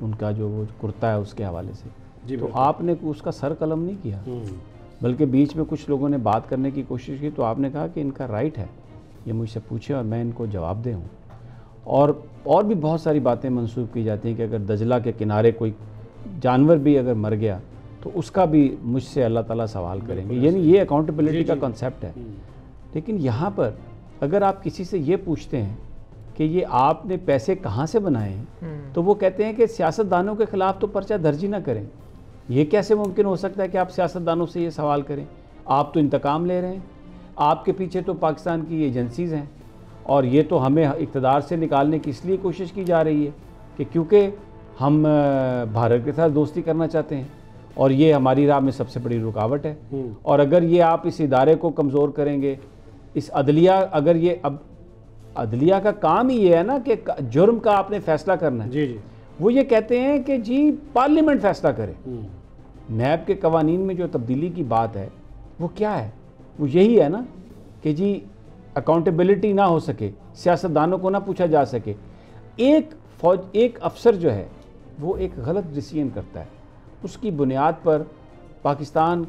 S1: ان کا جو وہ کرتا ہے اس کے حوالے سے, تو آپ نے اس کا سر قلم نہیں کیا, بلکہ بیچ میں کچھ لوگوں نے بات کرنے کی کوشش کی, تو آپ نے کہا کہ ان کا رائٹ ہے یہ مجھ سے پوچھے اور میں ان کو جواب دے ہوں. اور بھی بہت ساری باتیں منسوخ کی جاتی ہیں کہ اگر دجلہ کے کنارے کوئی جانور بھی اگر مر گیا تو اس کا بھی مجھ سے اللہ تعالیٰ سوال کریں گے, یعنی یہ اکاؤنٹیبلٹی کا کنسیپٹ ہے. لیکن یہاں پر اگر آپ کسی سے یہ پوچھتے ہیں کہ یہ آپ نے پیسے کہاں سے بنائے ہیں, تو وہ کہتے ہیں کہ سیاستدانوں کے خلاف تو پرچہ درج ہی نہ کریں. یہ کیسے ممکن ہو سکتا ہے کہ آپ سیاستدانوں سے یہ سوال کریں؟ آپ تو انتقام لے رہے ہیں, آپ کے پیچھے تو پاکستان کی ایجنسیز ہیں, اور یہ تو ہمیں اقتدار سے نکالنے کی اس لیے کوشش کی جا رہی ہے کہ کیونکہ ہم بھارت کے ساتھ دوستی کرنا چاہتے ہیں اور یہ ہماری راہ میں سب سے بڑی رکاوٹ ہے. اور اگر یہ آپ اس ادارے کو کمزور کریں گے, اس عدلیہ, اگر یہ اب عدلیہ کا کام ہی یہ ہے نا کہ جرم کا آپ نے فیصلہ کرنا ہے, وہ یہ کہتے ہیں کہ جی پارلیمنٹ فیصلہ کرے. نیب کے قوانین میں جو تبدیلی کی بات ہے وہ کیا ہے؟ وہ یہی ہے نا کہ جی اکاؤنٹیبلٹی نہ ہو سکے, سیاستدانوں کو نہ پوچھا جا سکے. ایک افسر جو ہے وہ ایک غلط ڈیسیژن کرتا ہے, اس کی بنیاد پر پاکستان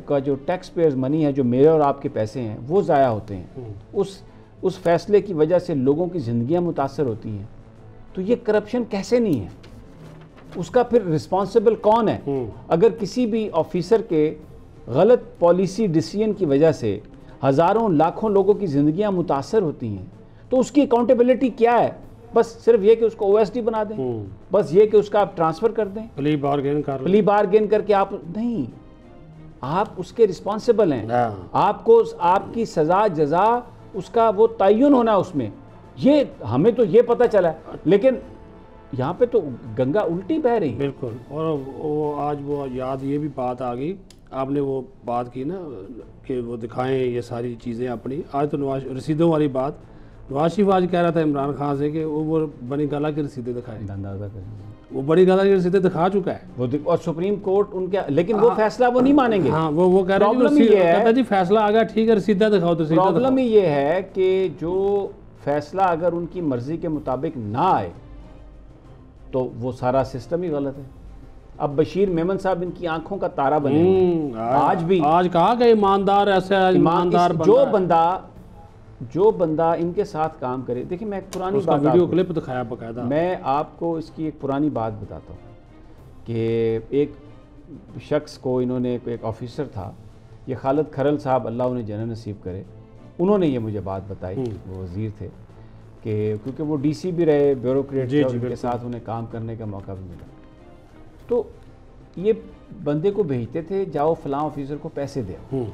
S1: کا جو ٹیکس پیئرز منی ہے, جو میرے اور آپ کے پیسے ہیں, وہ ضائع ہوتے ہیں. اس فیصلے کی وجہ سے لوگوں کی زندگیاں متاثر ہوتی ہیں. تو یہ کرپشن کیسے نہیں ہے؟ اس کا پھر رسپانسبل کون ہے؟ اگر کسی بھی آفیسر کے غلط پالیسی ڈیسیژن کی وجہ سے ہزاروں لاکھوں لوگوں کی زندگیاں متاثر ہوتی ہیں, تو اس کی اکاؤنٹیبلٹی کیا ہے؟ بس صرف یہ کہ اس کو او ایس ڈی بنا دیں, بس یہ کہ اس کا آپ ٹرانسفر کر دیں, پلی بارگین کر کے آپ نہیں, آپ اس کے رسپانسبل ہیں. آپ کو آپ کی سزا جزا اس کا وہ تعین ہونا اس میں. یہ ہمیں تو یہ پتہ چلا ہے, لیکن یہاں پہ تو گنگا الٹی بہہ رہی ہے.
S2: بالکل. اور وہ آج وہ یاد یہ بھی بات آ گئی, آپ نے وہ بات کی نا کہ وہ دکھائیں یہ ساری چیزیں اپنی. آج تو رسیدوں والی بات, نواز شریف آج کہہ رہا تھا عمران خان سے کہ وہ بنی گالا کی رسیدیں دکھائیں. وہ بڑی گالا کی رسیدیں دکھا چکا ہے,
S1: اور سپریم کورٹ ان کے, لیکن وہ فیصلہ وہ نہیں مانیں گے.
S2: ہاں وہ کہہ رہے ہیں جی فیصلہ آ گیا ٹھیک ہے, رسیدہ دکھاؤ. تو
S1: پرابلم ہی یہ ہے کہ جو فیصلہ اگر ان کی مرضی کے مطابق نہ آئے تو وہ سارا سسٹم ہی غلط ہے. اب بشیر میمن صاحب ان کی آنکھوں کا تارہ بنے ہیں. آج بھی
S2: آج کہا کہ ایماندار ایسا ایماندار
S1: جو بندہ ان کے ساتھ کام کرے. دیکھیں میں ایک پرانی بات,
S2: ویڈیو کلپ دکھایا باقاعدہ,
S1: میں آپ کو اس کی ایک پرانی بات بتاتا ہوں کہ ایک شخص کو انہوں نے, ایک آفیسر تھا, یہ خالد کھرل صاحب اللہ انہیں جنت نصیب کرے, انہوں نے یہ مجھے بات بتائی, وہ وزیر تھے, کہ کیونکہ وہ ڈی سی بھی رہے, بیوروکریٹ تھے, ان کے ساتھ انہیں کام کرنے کا موقع بھی ملا. تو یہ بندے کو بھیجتے تھے جاؤ فلاں آفیسر کو پیسے دے.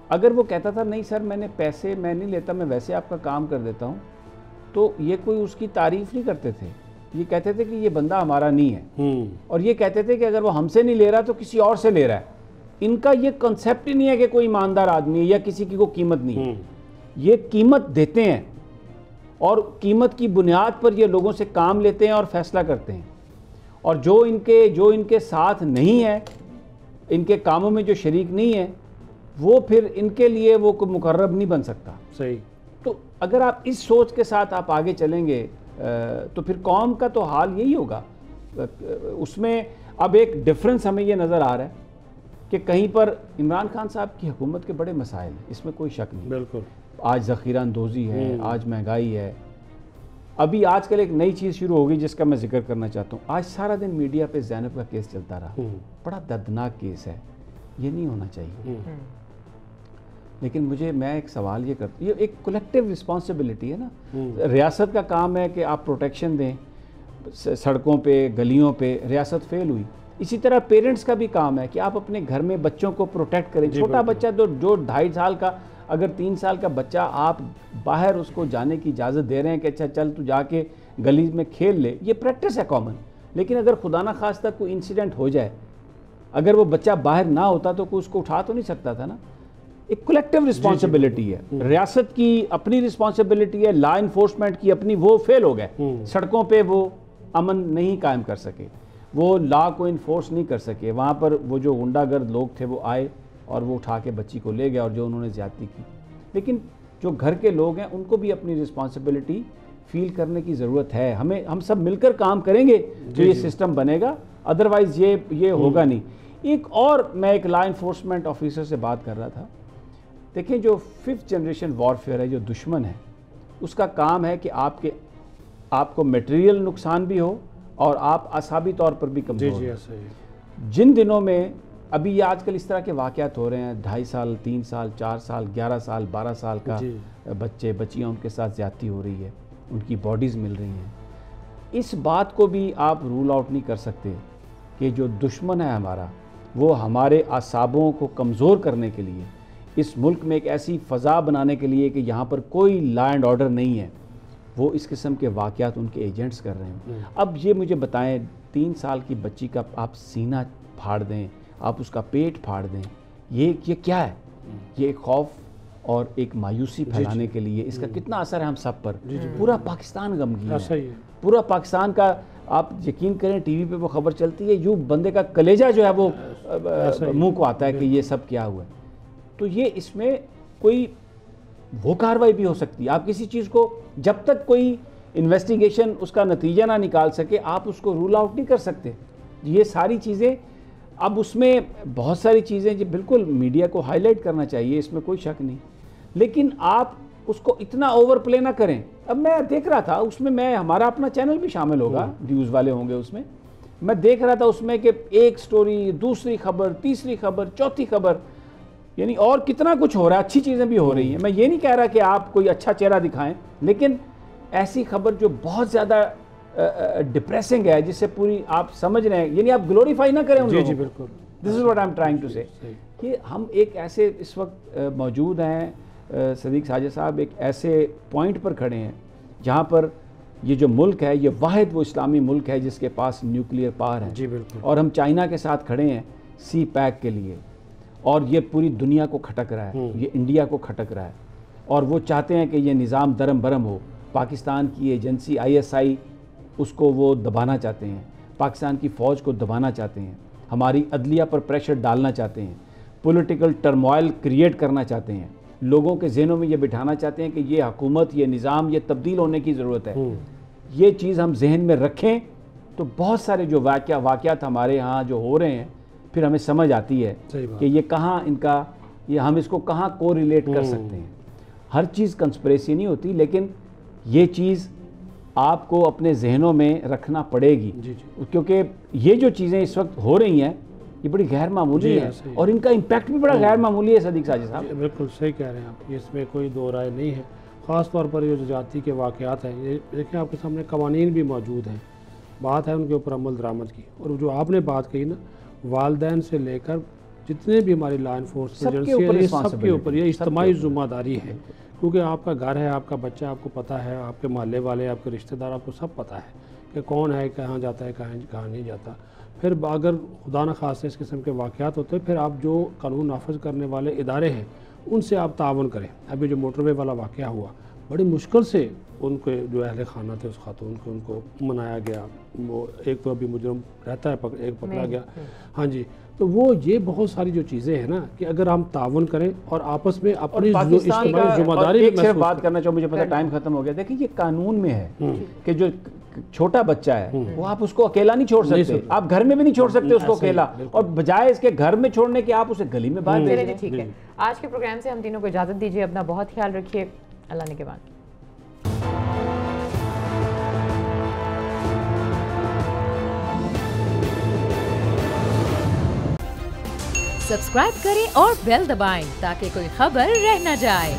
S1: اگر وہ کہتا تھا نہیں سر میں نے پیسے میں نہیں لیتا, میں ویسے آپ کا کام کر دیتا ہوں, تو یہ کوئی اس کی تعریف نہیں کرتے تھے. یہ کہتے تھے کہ یہ بندہ ہمارا نہیں ہے, اور یہ کہتے تھے کہ اگر وہ ہم سے نہیں لے رہا تو کسی اور سے لے رہا ہے. ان کا یہ کنسیپٹ ہی نہیں ہے کہ کوئی ایماندار آدمی ہے یا کسی کی کوئی قیمت نہیں ہے. یہ قیمت دیتے ہیں اور قیمت کی بنیاد پر یہ لوگوں سے کام لیتے ہیں اور فیصلہ کرتے ہیں. اور جو ان کے ساتھ نہیں ہے, ان کے کاموں میں جو شریک نہیں ہے, وہ پھر ان کے لیے وہ کوئی مقرب نہیں بن سکتا.
S2: صحیح.
S1: تو اگر آپ اس سوچ کے ساتھ آپ آگے چلیں گے تو پھر قوم کا تو حال یہی ہوگا. اس میں اب ایک ڈفرنس ہمیں یہ نظر آ رہا ہے کہ کہیں پر عمران خان صاحب کی حکومت کے بڑے مسائل ہیں, اس میں کوئی شک نہیں.
S2: بالکل.
S1: آج ذخیرہ اندوزی ہے, آج مہنگائی ہے. ابھی آج کل ایک نئی چیز شروع ہوگی جس کا میں ذکر کرنا چاہتا ہوں. آج سارا دن میڈیا پہ زینب کا کیس چلتا رہا, بڑا دردناک کیس ہے, یہ نہیں ہونا چاہیے. لیکن میں ایک سوال یہ کرتا ہوں, یہ ایک کولیکٹیو رسپانسبلٹی ہے نا. ریاست کا کام ہے کہ آپ پروٹیکشن دیں سڑکوں پہ, گلیوں پہ. ریاست فیل ہوئی. اسی طرح پیرنٹس کا بھی کام ہے کہ آپ اپنے گھر میں بچوں کو پروٹیکٹ کریں. چھوٹا بچہ جو 2.5 سال کا, اگر 3 سال کا بچہ آپ باہر اس کو جانے کی اجازت دے رہے ہیں کہ اچھا چل تو جا کے گلی میں کھیل لے, یہ پریکٹس ہے کامن. لیکن اگر خدا نہ خواستہ کوئی انسیڈنٹ ہو جائے, اگر وہ بچہ باہر نہ ہوتا تو کوئی اس کو اٹھا تو نہیں سکتا تھا نا. ایک کولیکٹیو رسپانسبلٹی ہے, ریاست کی اپنی رسپانسبلٹی ہے, لا انفورسمنٹ کی اپنی, وہ فیل ہو گئے. سڑکوں پہ وہ امن نہیں قائم کر سکے, وہ لا کو انفورس نہیں کر سکے. وہاں پر وہ جو غنڈہ گرد لوگ تھے وہ آئے, اور وہ اٹھا کے بچی کو لے گیا اور جو انہوں نے زیادتی کی. لیکن جو گھر کے لوگ ہیں ان کو بھی اپنی رسپانسبلٹی فیل کرنے کی ضرورت ہے. ہم سب مل کر کام کریں گے تو یہ سسٹم بنے گا, ادروائز یہ ہوگا نہیں. ایک اور میں ایک لا انفورسمنٹ آفیسر سے بات کر رہا تھا. دیکھیں جو 5th جنریشن وارفیئر ہے, جو دشمن ہے, اس کا کام ہے کہ آپ کو میٹیریل نقصان بھی ہو اور آپ اعصابی طور پر بھی کمزور ہو. جن دنوں میں ابھی یہ آج کل اس طرح کے واقعات ہو رہے ہیں, 2.5 سال 3 سال 4 سال 11 سال 12 سال کا بچے بچیاں ان کے ساتھ زیادتی ہو رہی ہے, ان کی باڈیز مل رہی ہیں. اس بات کو بھی آپ رول آؤٹ نہیں کر سکتے کہ جو دشمن ہے ہمارا, وہ ہمارے اعصابوں کو کمزور کرنے کے لیے, اس ملک میں ایک ایسی فضا بنانے کے لیے کہ یہاں پر کوئی لا اینڈ آرڈر نہیں ہے, وہ اس قسم کے واقعات ان کے ایجنٹس کر رہے ہیں. اب یہ مجھے بتائیں, 3 سال کی بچی کا آپ سینہ پھاڑ دیں, آپ اس کا پیٹ پھاڑ دیں, یہ کیا ہے؟ یہ ایک خوف اور ایک مایوسی پھیلانے کے لیے. اس کا کتنا اثر ہے ہم سب پر. پورا پاکستان غمگین ہے, پورا پاکستان کا. آپ یقین کریں ٹی وی پہ وہ خبر چلتی ہے, یوں بندے کا کلیجہ جو ہے وہ منہ کو آتا ہے کہ یہ سب کیا ہوا ہے. تو یہ اس میں کوئی وہ کاروائی بھی ہو سکتی ہے. آپ کسی چیز کو جب تک کوئی انویسٹیگیشن اس کا نتیجہ نہ نکال سکے, آپ اس کو رول آؤٹ نہیں کر سکتے. یہ ساری چیزیں, اب اس میں بہت ساری چیزیں جو بالکل میڈیا کو ہائی لائٹ کرنا چاہیے, اس میں کوئی شک نہیں, لیکن آپ اس کو اتنا اوور پلے نہ کریں. اب میں دیکھ رہا تھا اس میں ہمارا اپنا چینل بھی شامل ہوگا, نیوز والے ہوں گے اس میں دیکھ رہا تھا اس میں کہ ایک سٹوری, دوسری خبر, تیسری خبر, چوتھی خبر, یعنی اور کتنا کچھ ہو رہا ہے. اچھی چیزیں بھی ہو رہی ہیں, میں یہ نہیں کہہ رہا کہ آپ کوئی اچھا چہرہ دکھائیں, لیکن ایسی خبر جو بہت زیادہ ڈپریسنگ ہے, جس سے پوری آپ سمجھ رہے ہیں, یعنی آپ گلوریفائی نہ کریں ان لوگوں کو. This is what I am trying to say, کہ ہم ایک ایسے اس وقت موجود ہیں, صدیق ساجد صاحب, ایک ایسے پوائنٹ پر کھڑے ہیں جہاں پر یہ جو ملک ہے, یہ واحد وہ اسلامی ملک ہے جس کے پاس نیوکلیئر پاور ہے. اور ہم چائنا کے ساتھ کھڑے ہیں سی پیک کے لیے, اور یہ پوری دنیا کو کھٹک رہا ہے, یہ انڈیا کو کھٹک رہا ہے, اور وہ چاہتے ہیں کہ یہ نظام درم برم ہو. پاکستان کی ایجنسی ISI, اس کو وہ دبانا چاہتے ہیں, پاکستان کی فوج کو دبانا چاہتے ہیں, ہماری عدلیہ پر پریشر ڈالنا چاہتے ہیں, پولیٹیکل ٹرموائل کریٹ کرنا چاہتے ہیں, لوگوں کے ذہنوں میں یہ بٹھانا چاہتے ہیں کہ یہ حکومت, یہ نظام, یہ تبدیل ہونے کی ضرورت ہے. یہ چیز ہم ذہن میں رکھیں تو بہت سارے جو واقعات ہمارے ہاں جو ہو رہے ہیں, پھر ہمیں سمجھ آتی ہے کہ یہ کہاں ان کا, یہ ہم اس کو کہاں کو ریلیٹ کر سکتے ہیں. ہر چیز کنسپریسی نہیں ہوتی, لیکن یہ چیز آپ کو اپنے ذہنوں میں رکھنا پڑے گی, کیونکہ یہ جو چیزیں اس وقت ہو رہی ہیں یہ بڑی غیر معمولی ہے, اور ان کا امپیکٹ بھی بڑا غیر معمولی ہے. صدیق ساجد صاحب
S2: بالکل صحیح کہہ رہے ہیں آپ, اس میں کوئی دو رائے نہیں ہے. خاص طور پر یہ جو زیادتی کے واقعات ہیں, یہ دیکھیں آپ کے سامنے قوانین بھی موجود ہیں, بات ہے ان کے اوپر عمل درآمد کی. اور جو آپ نے بات کہی نا, والدین سے لے کر جتنے بھی ہماری لا انفورسمنٹ ایجنسی, سب کے اوپر یہ اجتماعی ذمہ داری ہے, کیونکہ آپ کا گھر ہے, آپ کا بچہ, آپ کو پتہ ہے, آپ کے محلے والے, آپ کے رشتہ دار, آپ کو سب پتہ ہے کہ کون ہے, کہاں جاتا ہے, کہاں نہیں جاتا. پھر اگر خدا نخواستہ اس قسم کے واقعات ہوتے ہیں, پھر آپ جو قانون نافذ کرنے والے ادارے ہیں ان سے آپ تعاون کریں. ابھی جو موٹر وے والا واقعہ ہوا, بڑی مشکل سے ان کے جو اہل خانہ تھے اس خاتون کو, ان کو منایا گیا. وہ ایک تو ابھی مجرم رہتا ہے, ایک پکڑا گیا. ہاں جی, تو وہ یہ بہت ساری جو چیزیں ہیں نا, کہ اگر ہم تعاون کریں اور آپس میں اپنی اجتماعی ذمہ داری.
S1: ایک صرف بات کرنا چاہوں, مجھے پتہ ٹائم ختم ہو گیا. دیکھیں یہ قانون میں ہے کہ جو چھوٹا بچہ ہے وہ آپ اس کو اکیلا نہیں چھوڑ سکتے, آپ گھر میں بھی نہیں چھوڑ سکتے اس کو اکیلا, اور بجائے اس کے گھر میں چھوڑنے کے آپ اسے گلی میں باہر بھیج دیں.
S3: ٹھیک ہے, آج کے پروگرام سے ہم تینوں کو اجازت دیجیے. اپنا بہت خیال رکھیے. اللہ نے کے بعد
S9: سبسکرائب کریں اور بیل دبائیں تاکہ کوئی خبر رہ نہ جائے.